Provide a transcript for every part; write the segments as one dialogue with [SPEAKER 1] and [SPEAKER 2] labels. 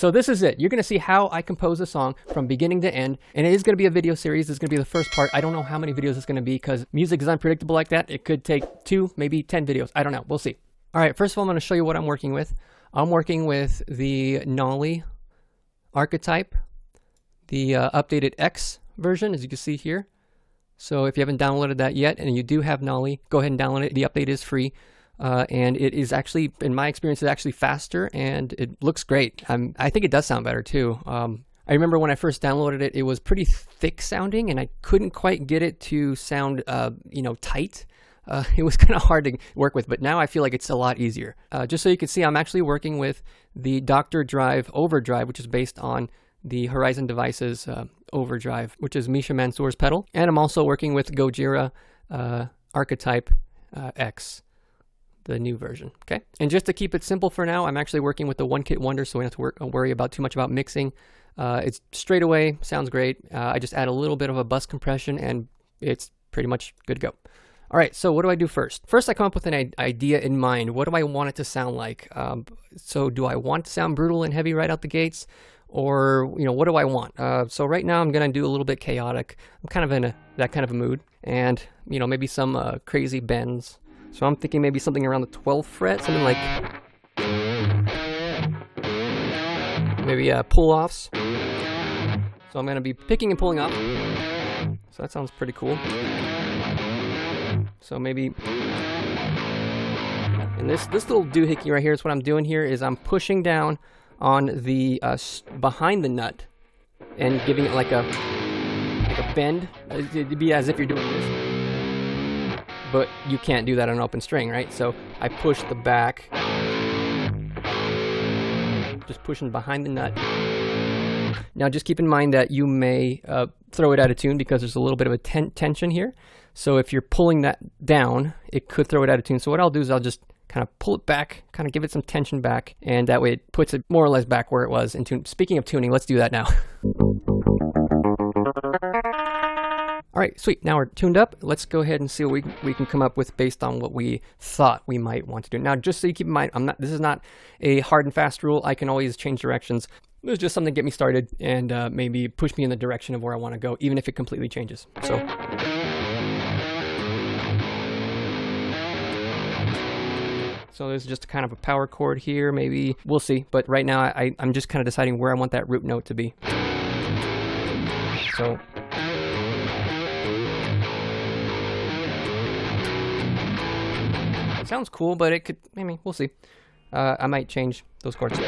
[SPEAKER 1] So this is it. You're going to see how I compose a song from beginning to end, and it is going to be a video series. This is going to be the first part. I don't know how many videos it's going to be because music is unpredictable like that. It could take 2, maybe 10 videos. I don't know. We'll see. All right, first of all, I'm going to show you what I'm working with. I'm working with the Nolly archetype, the updated X version, as you can see here. So if you haven't downloaded that yet and you do have Nolly, go ahead and download it. The update is free. And it is actually, in my experience, it's actually faster and it looks great. I think it does sound better too. I remember when I first downloaded it, it was pretty thick sounding and I couldn't quite get it to sound, tight. It was kind of hard to work with, but now I feel like it's a lot easier. Just so you can see, I'm actually working with the Dr. Drive Overdrive, which is based on the Horizon Devices Overdrive, which is Misha Mansour's pedal. And I'm also working with Gojira Archetype X, the new version. Okay. And just to keep it simple for now, I'm actually working with the One Kit Wonder, so we don't have to worry about too much about mixing. It's straight away, sounds great. I just add a little bit of a bus compression and it's pretty much good to go. All right, so what do I do first? First, I come up with an idea in mind. What do I want it to sound like? So do I want it to sound brutal and heavy right out the gates? Or, what do I want? So right now I'm going to do a little bit chaotic. I'm kind of in that kind of a mood. And, maybe some crazy bends. So I'm thinking maybe something around the 12th fret, something like maybe pull-offs. So I'm going to be picking and pulling up. So that sounds pretty cool. So maybe, and this little doohickey right here is what I'm doing here is I'm pushing down on the behind the nut and giving it like a bend. It'd be as if you're doing this, but you can't do that on an open string, right? So I push the back, just pushing behind the nut. Now just keep in mind that you may throw it out of tune because there's a little bit of a tension here. So if you're pulling that down, it could throw it out of tune. So what I'll do is I'll just kind of pull it back, kind of give it some tension back, and that way it puts it more or less back where it was in tune. Speaking of tuning, let's do that now. All right, sweet. Now we're tuned up. Let's go ahead and see what we can come up with based on what we thought we might want to do. Now, just so you keep in mind, this is not a hard and fast rule. I can always change directions. It was just something to get me started and maybe push me in the direction of where I want to go, even if it completely changes. So there's just kind of a power chord here, maybe. We'll see. But right now, I'm just kind of deciding where I want that root note to be. So it sounds cool, but it could, we'll see. I might change those chords.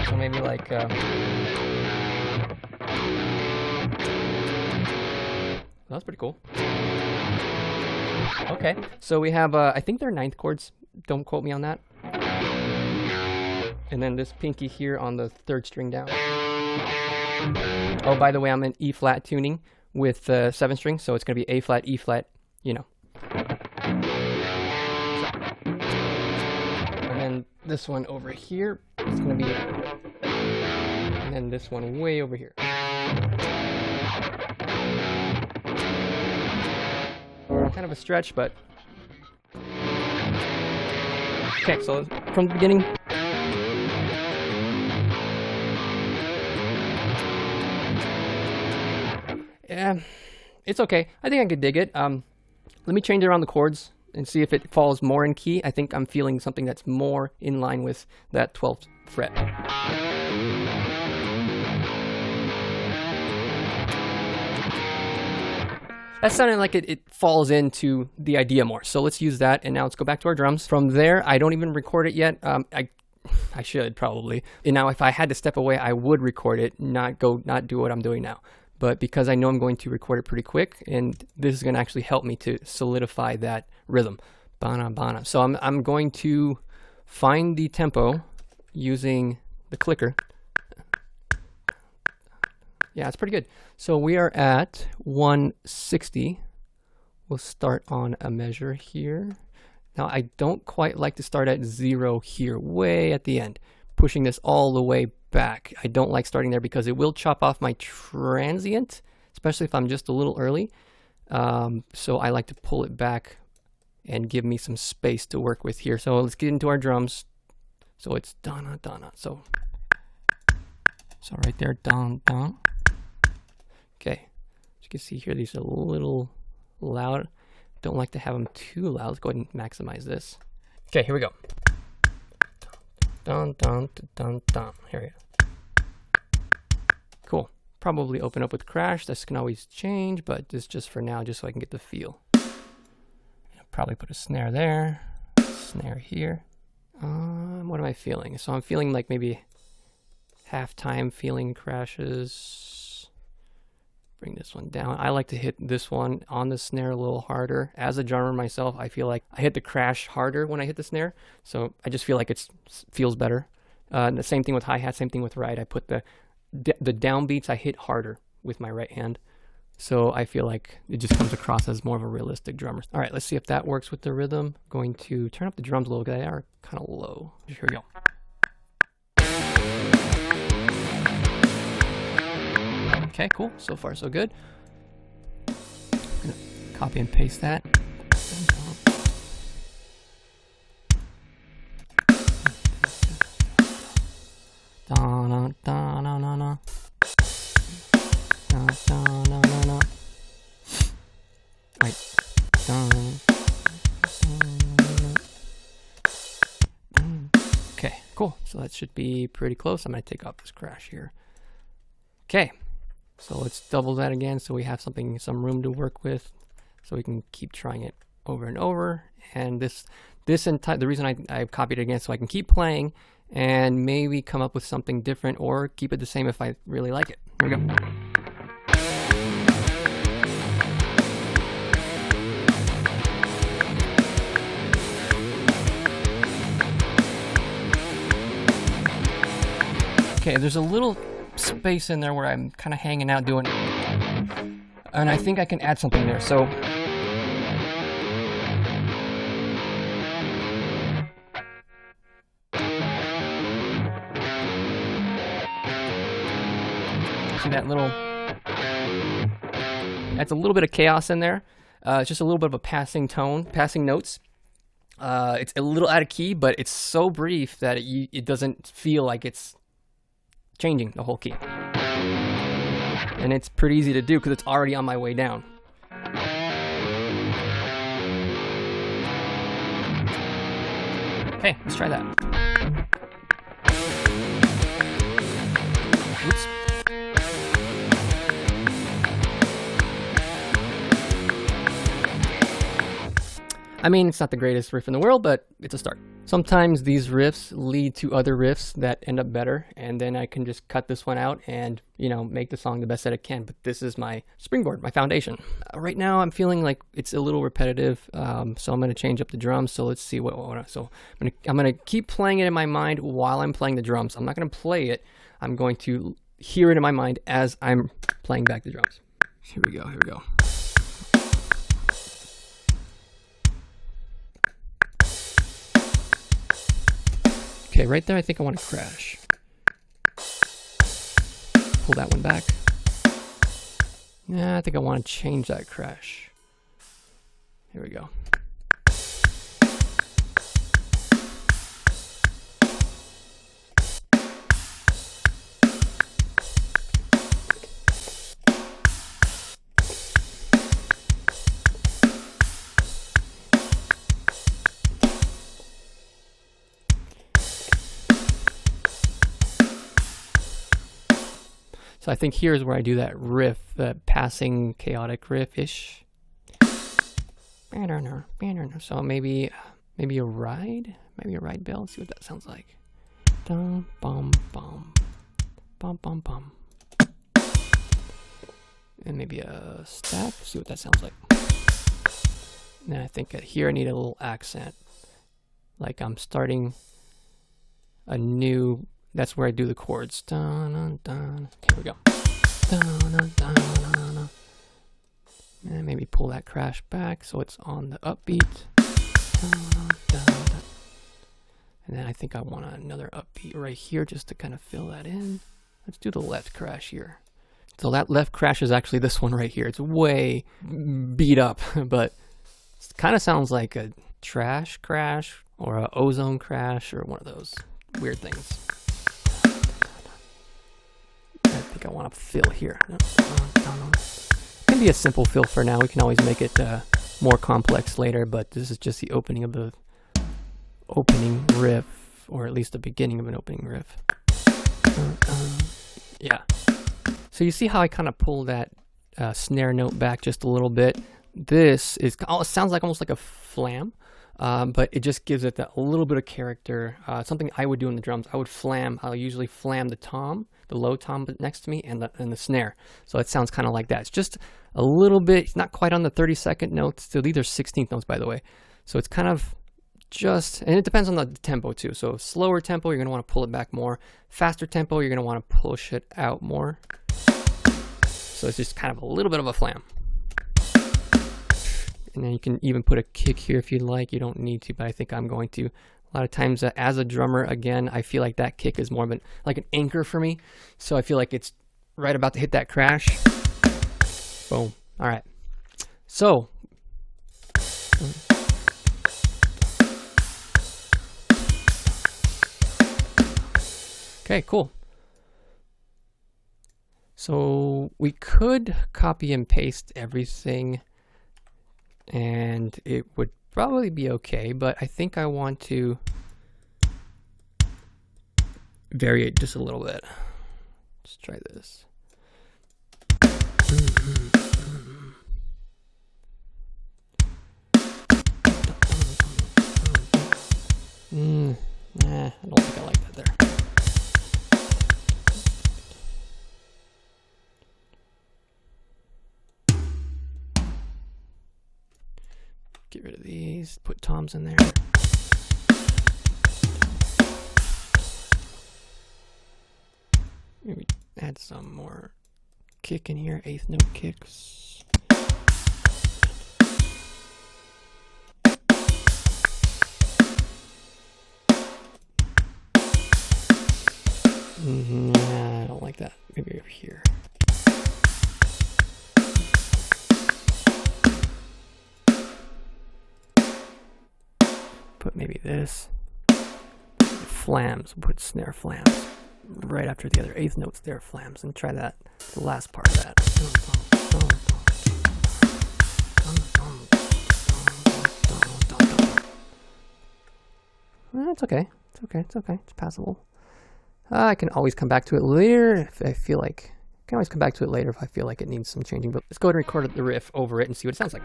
[SPEAKER 1] So maybe like... That's pretty cool. Okay, so we have, I think they're 9th chords. Don't quote me on that. And then this pinky here on the 3rd string down. Oh, by the way, I'm in E flat tuning with 7th string, so it's going to be A flat, E flat, And then this one over here is going to be, and then this one way over here. Kind of a stretch, but okay, so from the beginning. Yeah, it's okay. I think I could dig it. Let me change around the chords and see if it falls more in key. I think I'm feeling something that's more in line with that 12th fret. That sounded like it falls into the idea more. So let's use that. And now let's go back to our drums. From there, I don't even record it yet. I should probably. And now if I had to step away, I would record it, not do what I'm doing now. But because I know I'm going to record it pretty quick, and this is going to actually help me to solidify that rhythm. Bana, bana. So I'm going to find the tempo using the clicker. Yeah, it's pretty good. So we are at 160. We'll start on a measure here. Now I don't quite like to start at 0 here, way at the end, pushing this all the way back. I don't like starting there because it will chop off my transient, especially if I'm just a little early. So I like to pull it back and give me some space to work with here. So let's get into our drums. So it's donna donna. So right there, don don. Okay, as you can see here, these are a little loud. Don't like to have them too loud. Let's go ahead and maximize this. Okay, here we go. Dun dun dun dun. Here we go. Cool. Probably open up with crash. This can always change, but this just for now, just so I can get the feel. Probably put a snare there, snare here. What am I feeling? So I'm feeling like maybe halftime feeling crashes. Bring this one down. I like to hit this one on the snare a little harder. As a drummer myself, I feel like I hit the crash harder when I hit the snare. So I just feel like it feels better. The same thing with hi-hat, same thing with right. I put the downbeats I hit harder with my right hand. So I feel like it just comes across as more of a realistic drummer. All right, let's see if that works with the rhythm. Going to turn up the drums a little bit. They are kind of low. Here we go. Okay, cool. So far, so good. I'm gonna copy and paste that. Da, da, da, da, da, da. Da, da, da, da, da. Wait. Da, da, da, da. Okay, cool. So that should be pretty close. I'm going to take off this crash here. Okay, so let's double that again so we have some room to work with, so we can keep trying it over and over. And the reason I copied it again, so I can keep playing and maybe come up with something different or keep it the same if I really like it. Here we go. Okay, there's a little space in there where I'm kind of hanging out doing it, and I think I can add something there. So see that little, that's a little bit of chaos in there. It's just a little bit of a passing tone, passing notes. It's a little out of key, but it's so brief that it doesn't feel like it's changing the whole key. And it's pretty easy to do because it's already on my way down. Okay, let's try that. Oops. I mean, it's not the greatest riff in the world, but it's a start. Sometimes these riffs lead to other riffs that end up better, and then I can just cut this one out and, you know, make the song the best that it can. But this is my springboard, my foundation. Right now, I'm feeling like it's a little repetitive, so I'm going to change up the drums. So let's see so I'm gonna keep playing it in my mind while I'm playing the drums. I'm not going to play it. I'm going to hear it in my mind as I'm playing back the drums. Here we go. Here we go. Okay, right there, I think I want to crash. Pull that one back. Yeah, I think I want to change that crash. Here we go. So I think here's where I do that riff, that passing chaotic riff-ish. So maybe a ride bell. Let's see what that sounds like. Dum bum bum bum bum bum. And maybe a step. See what that sounds like. And then I think here I need a little accent, like I'm starting a new. That's where I do the chords. Dun, dun, dun. Okay, here we go. Dun, dun, dun, dun, dun. And maybe pull that crash back so it's on the upbeat. Dun, dun, dun. And then I think I want another upbeat right here just to kind of fill that in. Let's do the left crash here. So that left crash is actually this one right here. It's way beat up, but It kind of sounds like a trash crash or an ozone crash or one of those weird things. I think I want to fill here. No. It can be a simple fill for now. We can always make it more complex later, but this is just the opening of the opening riff, or at least the beginning of an opening riff. Yeah. So you see how I kind of pull that snare note back just a little bit. This is, it sounds like almost like a flam, but it just gives it that little bit of character. Something I would do in the drums, I'll usually flam the tom, the low tom next to me, and the snare. So it sounds kind of like that. It's just a little bit, it's not quite on the 32nd notes. So these are 16th notes, by the way. So it's kind of just, and it depends on the tempo too. So slower tempo, you're going to want to pull it back more. Faster tempo, you're going to want to push it out more. So it's just kind of a little bit of a flam. And then you can even put a kick here if you'd like. You don't need to, but I think I'm going to. A lot of times as a drummer, again, I feel like that kick is more of like an anchor for me. So I feel like it's right about to hit that crash. Boom. All right. So. Okay, cool. So we could copy and paste everything and it would probably be okay, but I think I want to vary it just a little bit. Let's try this. Nah, I don't think I like that there. Get rid of these, put toms in there. Maybe add some more kick in here, 8th note kicks. Nah, I don't like that. Maybe over here. Put maybe this. Flams, put snare flams right after the other 8th notes there, flams, and try that, the last part of that. It's okay. It's okay. It's okay. It's passable. I can always come back to it later if I feel like. I can always come back to it later if I feel like it needs some changing. But let's go ahead and record the riff over it and see what it sounds like.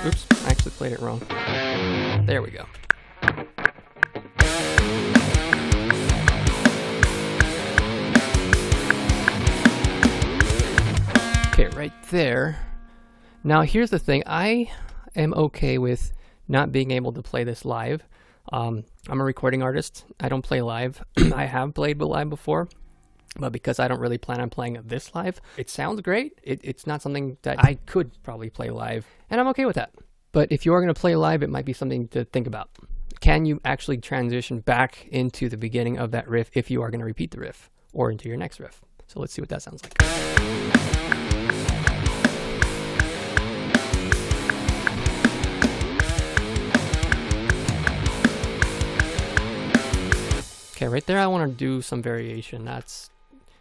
[SPEAKER 1] Oops, I actually played it wrong. There we go. Okay, right there. Now here's the thing. I am okay with not being able to play this live. I'm a recording artist. I don't play live. I have played live before, but because I don't really plan on playing this live, it sounds great. It's not something that I could probably play live, and I'm okay with that. But if you are going to play live, it might be something to think about. Can you actually transition back into the beginning of that riff if you are going to repeat the riff or into your next riff? So let's see what that sounds like. Okay, right there I want to do some variation. That's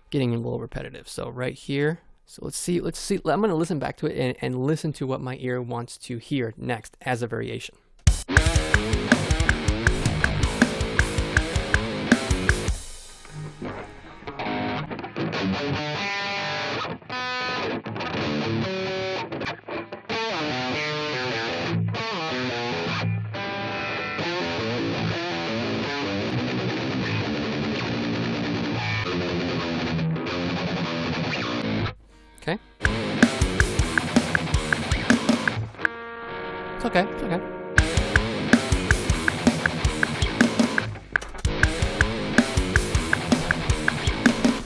[SPEAKER 1] getting a little repetitive. So right here, so let's see. I'm going to listen back to it and listen to what my ear wants to hear next as a variation. Okay. It's okay. It's okay.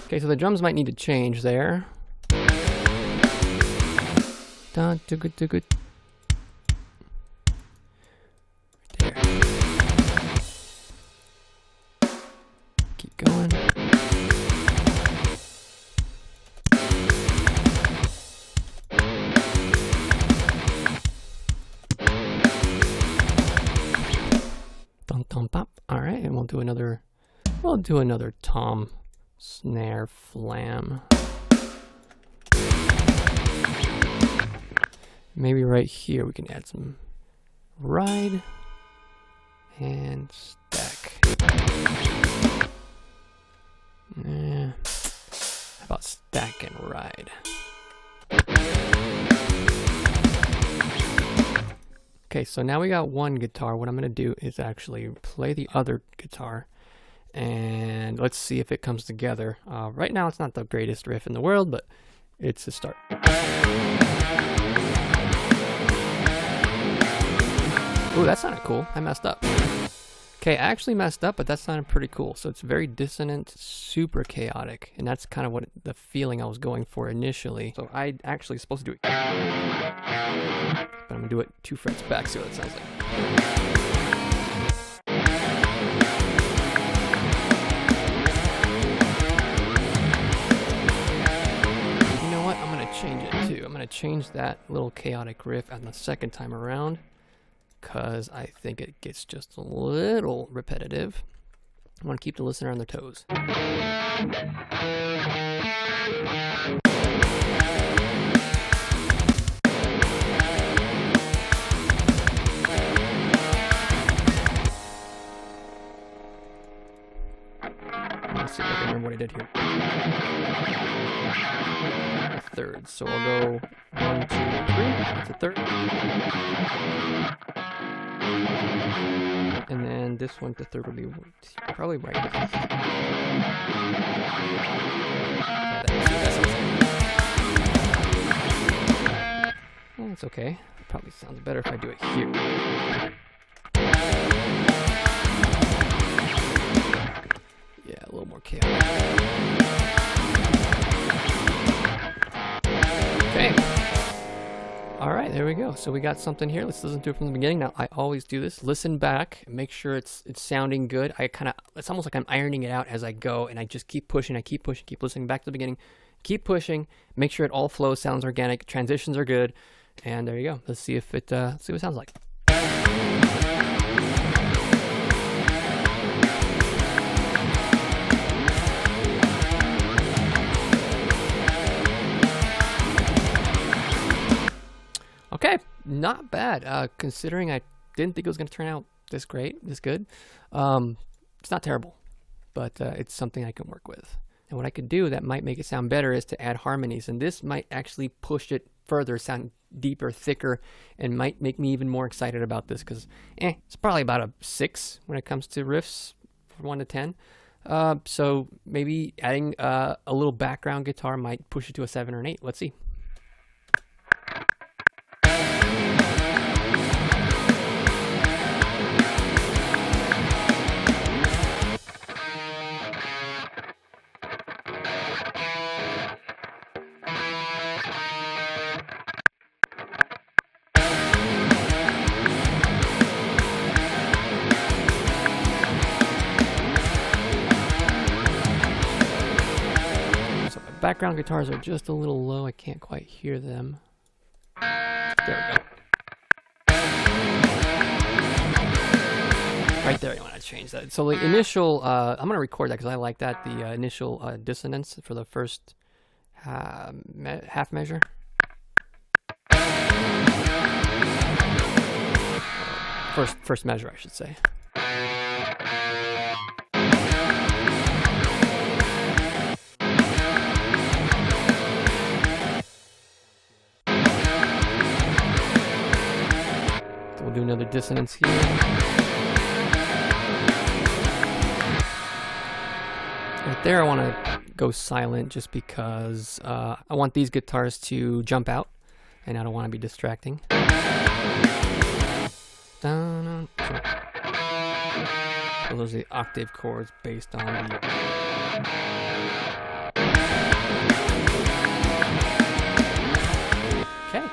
[SPEAKER 1] Okay, so the drums might need to change there. Dun, too good, too good. Right there. Keep going. we'll do another tom snare flam. Maybe right here we can add some ride and stack. How about stack and ride? Okay, so now we got one guitar. What I'm going to do is actually play the other guitar, and let's see if it comes together. Right now it's not the greatest riff in the world, but it's a start. Ooh, that sounded cool. I messed up. Okay, I actually messed up, but that sounded pretty cool. So it's very dissonant, super chaotic, and that's kind of what the feeling I was going for initially. So I actually supposed to do it, but I'm gonna do it 2 frets back, see what it sounds like. You know what? I'm gonna change it too. I'm gonna change that little chaotic riff on the second time around, because I think it gets just a little repetitive. I want to keep the listener on their toes. Let's see if I can remember what I did here. A third, so I'll go 1, 2, 3. That's a third. And then this one, the third, will be probably right. Well, it's okay. It probably sounds better if I do it here. Yeah, a little more chaotic. Okay. All right, there we go. So we got something here. Let's listen to it from the beginning. Now, I always do this. Listen back, make sure it's sounding good. It's almost like I'm ironing it out as I go, and I just keep pushing. I keep pushing, keep listening back to the beginning, keep pushing. Make sure it all flows, sounds organic, transitions are good, and there you go. Let's see if see what it sounds like. Okay, not bad, considering I didn't think it was going to turn out this great, this good. It's not terrible, but it's something I can work with. And what I could do that might make it sound better is to add harmonies, and this might actually push it further, sound deeper, thicker, and might make me even more excited about this, because it's probably about a 6 when it comes to riffs, from 1 to 10. So maybe adding a little background guitar might push it to a 7 or an 8. Let's see. Background guitars are just a little low. I can't quite hear them. There we go. Right there, you want to change that. So the initial, I'm going to record that because I like that. The initial dissonance for the first half measure. First measure, I should say. We'll do another dissonance here. Right there, I want to go silent just because I want these guitars to jump out, and I don't want to be distracting. So those are the octave chords based on the... Okay.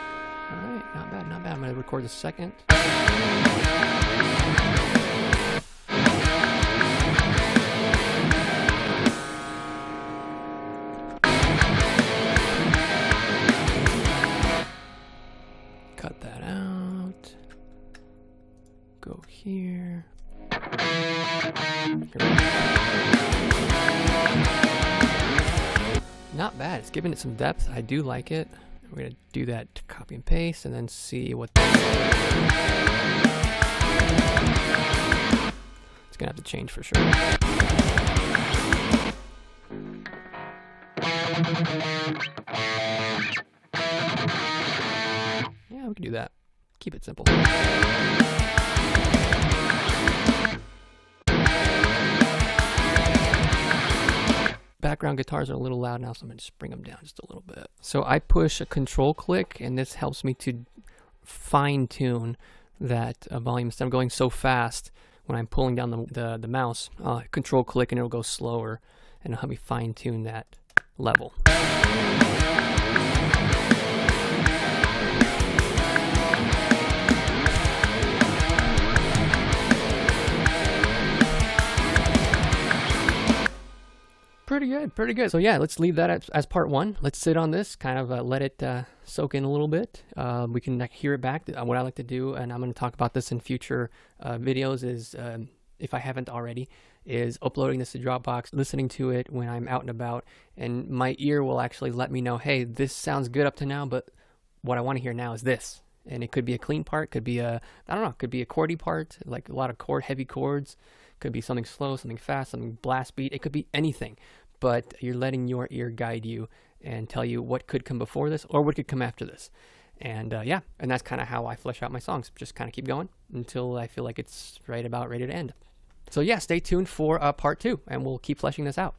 [SPEAKER 1] Alright, not bad, not bad. I'm going to record the second. Cut that out. Go here. Not bad. It's giving it some depth. I do like it. We're going to do that to copy and paste and then see what... It's going to have to change for sure. Yeah, we can do that. Keep it simple. Background guitars are a little loud now, so I'm going to just bring them down just a little bit. So I push a control click, and this helps me to fine tune that volume. Instead of going so fast when I'm pulling down the mouse, control click and it'll go slower, and it'll help me fine tune that level. Pretty good, pretty good. So yeah, let's leave that as part one. Let's sit on this, kind of let it soak in a little bit. We can hear it back. What I like to do, and I'm going to talk about this in future videos, is if I haven't already, is uploading this to Dropbox, listening to it when I'm out and about, and my ear will actually let me know, hey, this sounds good up to now, but what I want to hear now is this. And it could be a clean part, could be a, I don't know, could be a chordy part, like a lot of heavy chords, could be something slow, something fast, something blast beat, it could be anything. But you're letting your ear guide you and tell you what could come before this or what could come after this. And yeah, and that's kind of how I flesh out my songs. Just kind of keep going until I feel like it's right about ready to end. So yeah, stay tuned for part two, and we'll keep fleshing this out.